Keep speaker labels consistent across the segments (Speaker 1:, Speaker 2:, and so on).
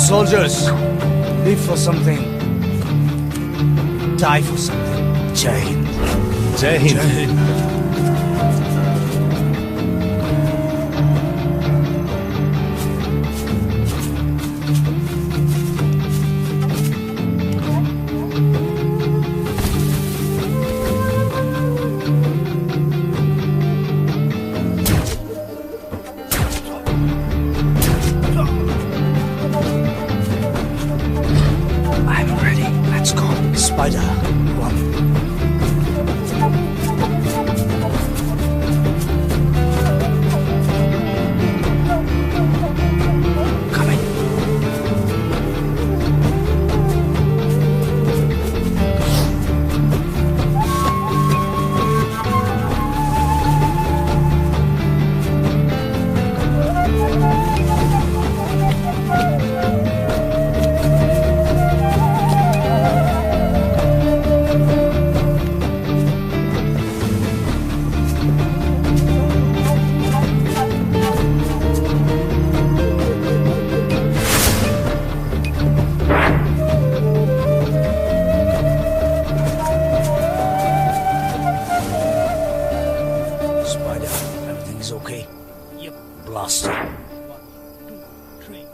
Speaker 1: Soldiers, live for something. Die for something. Jai Hind.
Speaker 2: Jai Hind.
Speaker 1: Jai Hind. Spider, run. Coming. Okay. Yep. Blast. 1, 2, 3.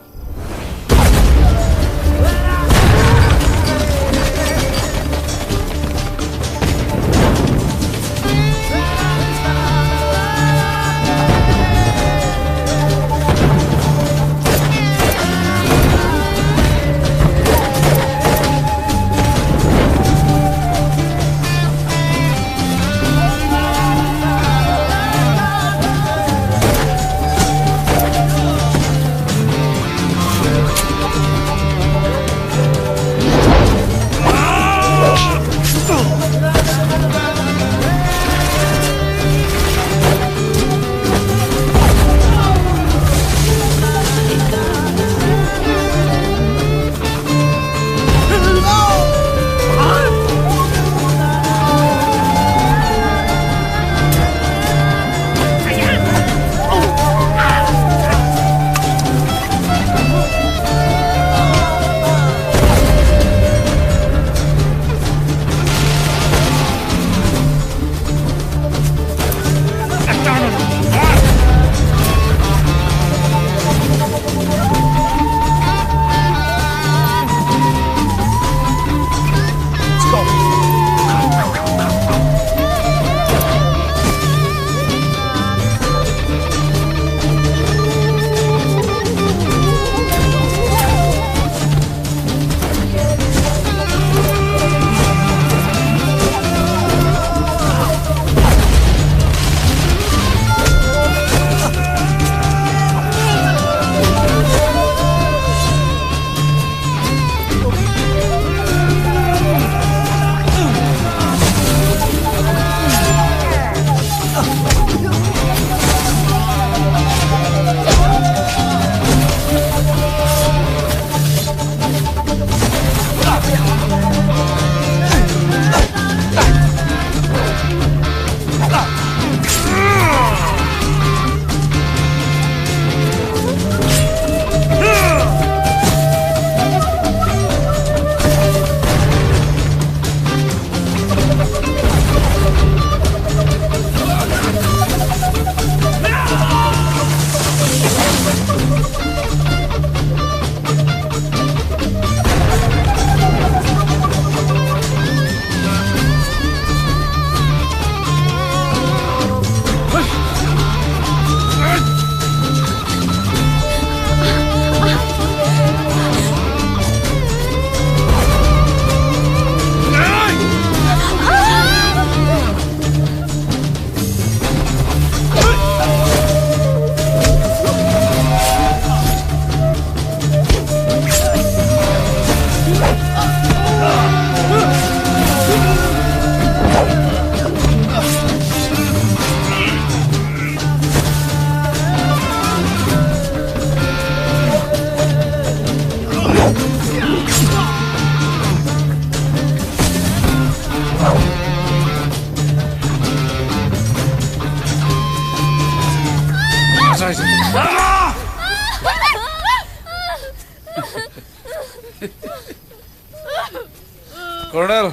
Speaker 2: Colonel,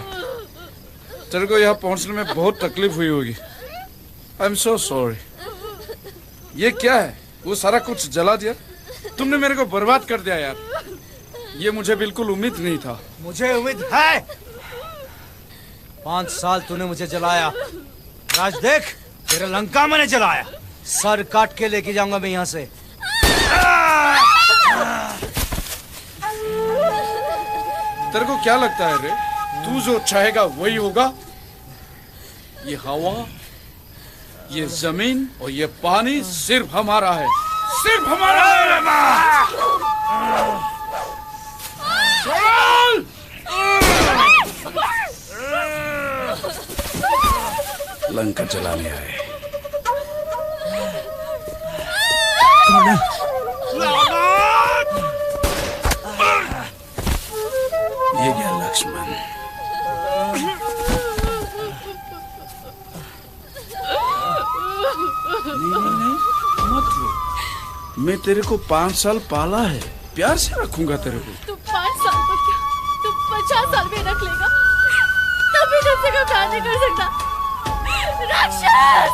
Speaker 2: तेरे को यहाँ पहुंचने में बहुत तकलीफ हुई होगी। I am so sorry. ये क्या है? वो सारा कुछ जला दिया? तुमने मेरे को बर्बाद कर दिया यार। ये मुझे बिल्कुल उम्मीद नहीं था।
Speaker 1: मुझे उम्मीद है। 5 साल तूने मुझे जलाया। राज देख, तेरे लंका मैंने जलाया। सर काट के लेके जाऊंगा मैं यहाँ से।
Speaker 2: तेरे को क्या लगता है रे? तू जो चाहेगा वही होगा। ये हवा, ये जमीन और ये पानी सिर्फ हमारा है, सिर्फ हमारा है। लंका जलाने आए। ये क्या लक्ष्मण? नहीं, मत रो। मैं तेरे को 5 साल पाला है, प्यार से रखूंगा तेरे को।
Speaker 3: तू 5 साल तो क्या, तू 50 साल में रख लेगा, तभी तुझसे कोई प्यार नहीं कर सकता। राक्षस!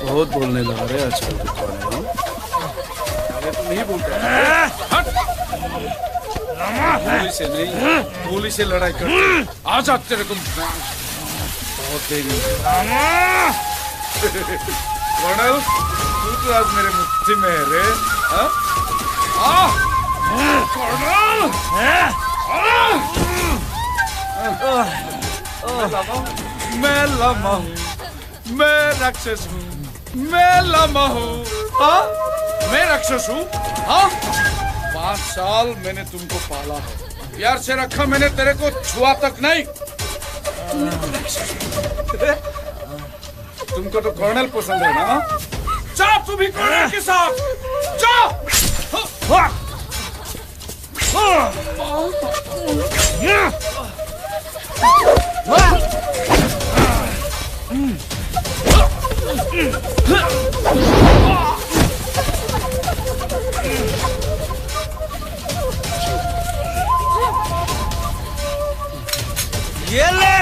Speaker 2: बहुत बोलने लगा रे आजकल तो। नहीं बोलता। गोली से नहीं, गोली से लड़ाई करते। आज तेरे को बहुत देरी। कर्नल, तू तो आज मेरे मुट्ठी में है रे। कर्नल, मैं लामा हूँ, मैं राक्षस हूँ, मैं लामा हूँ। मैं राक्षस हूँ। 5 साल मैंने तुमको पाला है, प्यार से रखा मैंने, तेरे को छुआ तक नहीं। तुमको तो कर्नल पसंद है ना? जा तू भी कर्नल के साथ जा।
Speaker 1: ये ले।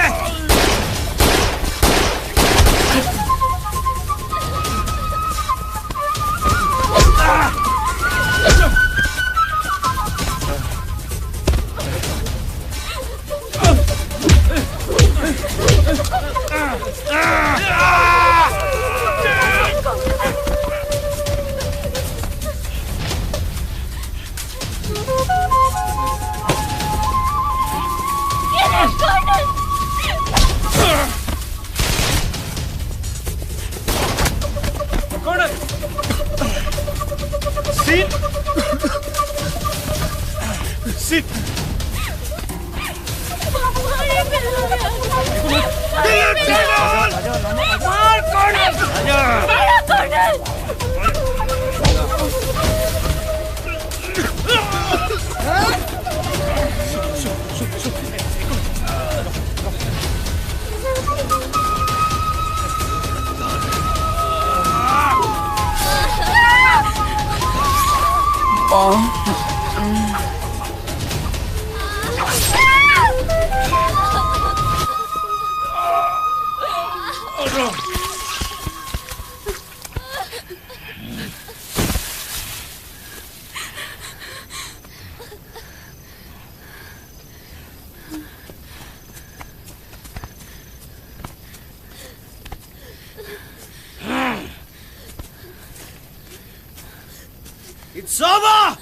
Speaker 1: It's over!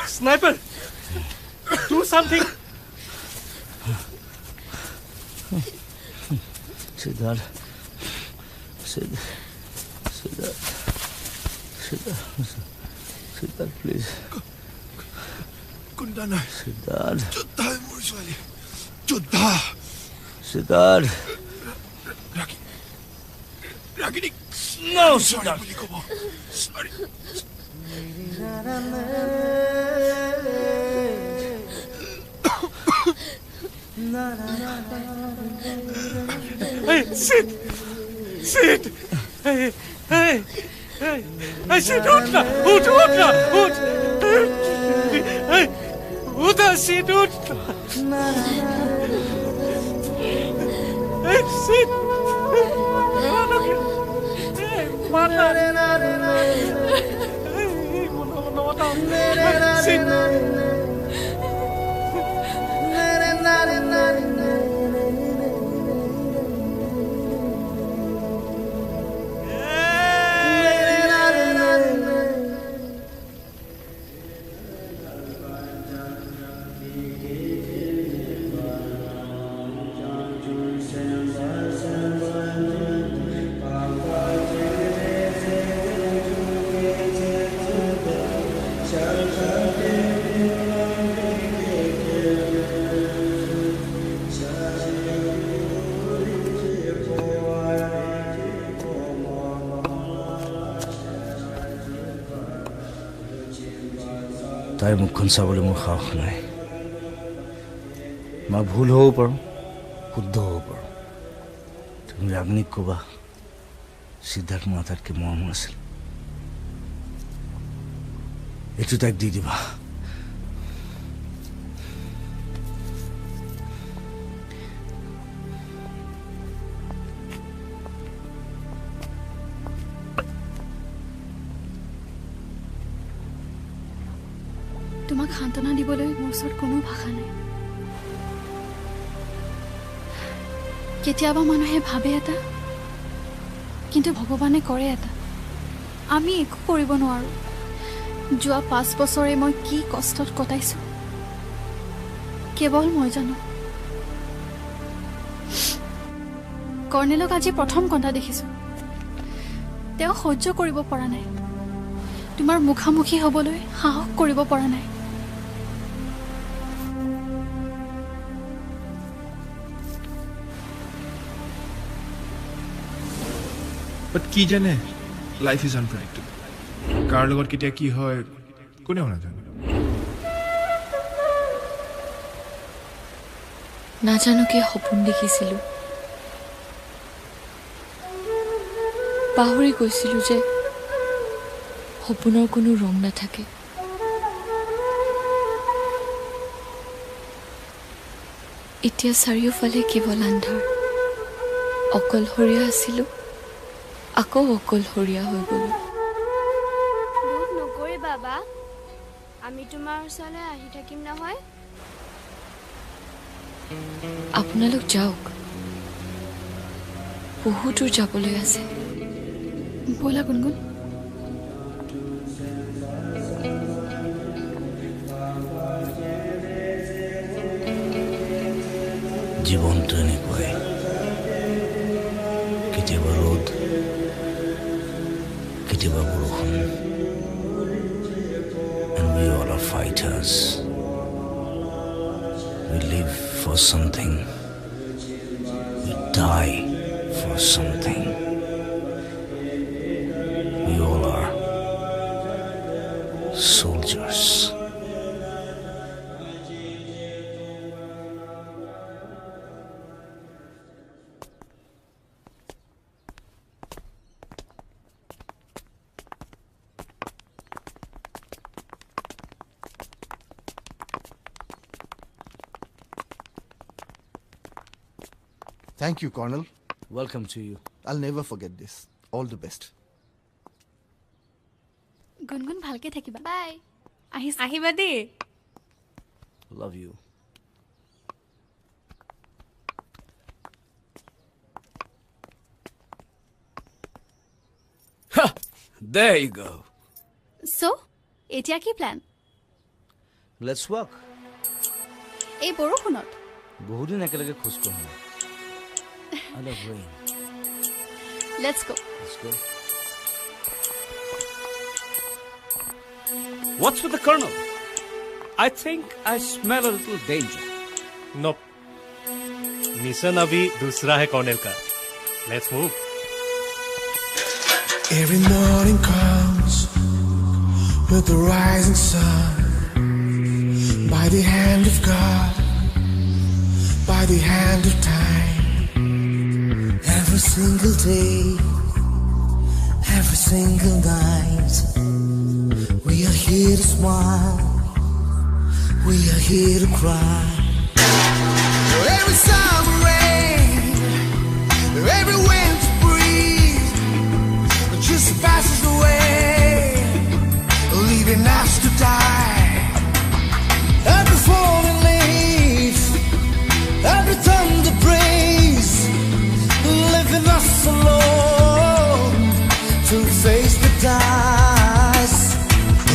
Speaker 4: Sniper! Do something!
Speaker 1: Siddharth, please.
Speaker 5: Kundana.
Speaker 1: Siddharth.
Speaker 5: Jodha hai Murswali. Jodha.
Speaker 1: Siddharth.
Speaker 5: Ragini.
Speaker 1: No,
Speaker 5: Sorry,
Speaker 1: Siddharth.
Speaker 5: Bulikobo. Sorry.
Speaker 4: Hey, sit! Sit! Hey, hey, hey! Hey, sit! उठ ना! उठ! Hey, उधर sit! उठ! Hey, sit! Hey, mata! Hey, mata! Sit!
Speaker 1: তাইৰ মুখখন চাবলৈ মোৰ সাহস নাই মই ভুল হ'ব পাৰোঁ শুদ্ধ হ'ব পাৰোঁ তুমি ৰাগিনীক ক'বা সিদ্ধাৰ্থ মোৰ আটাইতকৈ মৰমৰ আছিল এইটো তাইক দি দিবা
Speaker 3: তোমাক সান্তনা দিবলৈ মোৰ ওচৰত কোনো ভাষা নাই কেতিয়াবা মানুহে ভাবে এটা কিন্তু ভগৱানে কৰে এটা আমি একো কৰিব নোৱাৰোঁ যোৱা 5 বছৰে মই কি কষ্টত কটাইছো কেৱল মই জানো কৰ্ণেলক আজি প্ৰথম কণ্ঠা দেখিছো তেওঁ সহ্য কৰিব পৰা নাই তোমাৰ মুখামুখি হ'বলৈ সাহস কৰিব পৰা নাই
Speaker 5: But কি জানে লাইফ ইজ আনপ্ৰেডিক্টেবল কাৰ লগত কেতিয়া কি হয় কোনেও নাজানে
Speaker 6: নাজানো কি সপোন দেখিছিলো পাহৰি গৈছিলো যে সপোনৰ কোনো ৰং নাথাকে এতিয়া চাৰিওফালে কেৱল আন্ধাৰ অকলশৰীয়া আছিলো আকৌ অকলশৰীয়া হৈ গলো
Speaker 7: দুখ নকৰি বাবা আমি তোমাৰ ওচৰলৈ আহি থাকিম নহয়
Speaker 6: আপোনালোক যাওক বহুত দূৰ যাবলৈ আছে
Speaker 3: ব'লা গুণগুণ
Speaker 1: জীৱনটো এনেকুৱাই কেতিয়াবা ৰ'দ কেতিয়াবা বৰষুণ and we all are fighters we live for something we die for something we all are soldiers
Speaker 8: Thank you, Colonel.
Speaker 1: welcome to you
Speaker 8: I'll never forget this. All the best.
Speaker 3: গুণগুণ ভালকে থাকিবা
Speaker 7: বাই
Speaker 3: আহিবা দেই
Speaker 1: love you there you go
Speaker 3: so এতিয়া কি plan
Speaker 1: let's walk
Speaker 3: এই বৰষুণত
Speaker 1: বহুদিন একেলগে খোজ কাঢ়ো I love rain
Speaker 3: let's go
Speaker 1: let's go
Speaker 4: What's with the colonel? I think I smell a little danger.
Speaker 9: Nope. Mission अभी दूसरा है कॉर्नेल का. Let's move.
Speaker 5: Every morning comes with the rising sun by the hand of God, by
Speaker 10: by the hand of time. Every single day, every single night, we are here to smile, we are here to cry. Every summer rain, every winter breeze just passes away, leaving us to die. Every falling leaf, every thunder breeze, leaving us alone to face the dice.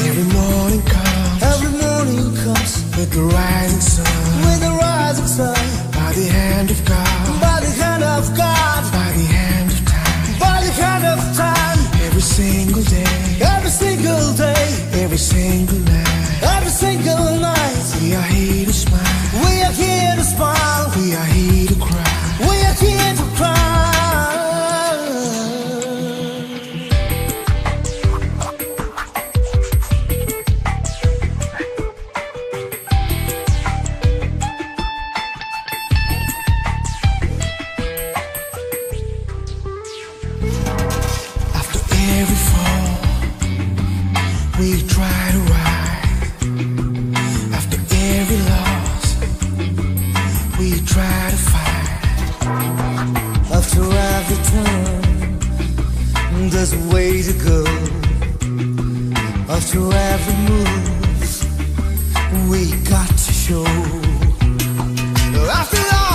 Speaker 10: Every morning comes with the rising sun, with the rising sun. By the hand of God, by the hand of God, by the hand of time, by the hand of time. Every single day, every single day, every single night, every single night. We are here to smile, we are here to smile, we are here to cry, we are here to cry. After every fall, we try to rise. After every loss, we try to fight. After every turn, there's a way to go. After every move, we got to show. After all